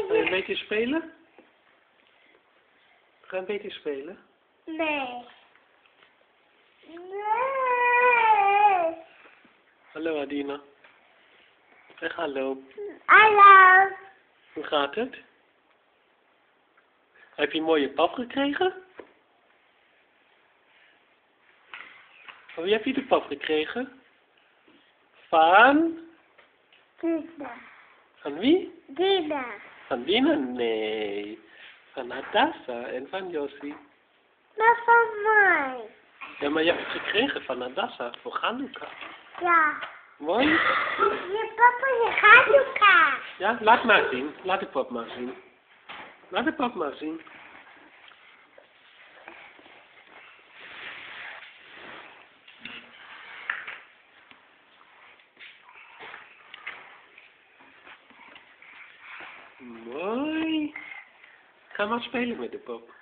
Ga je een beetje spelen? Ga je een beetje spelen? Nee. Nee. Hallo Adina. Zeg hallo. Hallo. Hoe gaat het? Heb je een mooie pap gekregen? Van wie heb je de pap gekregen? Van? Dina. Van wie? Dina. Van Dina? Nee. Van Adassa en van Josie. Dat van mij. Ja, maar je hebt het gekregen van Adassa voor Hanukkah. Ja. Mooi? Je papa, je gaat elkaar. Ja, laat maar zien. Laat de pap maar zien. Laat de pap maar zien. Mooi. Ga maar spelen met de pop.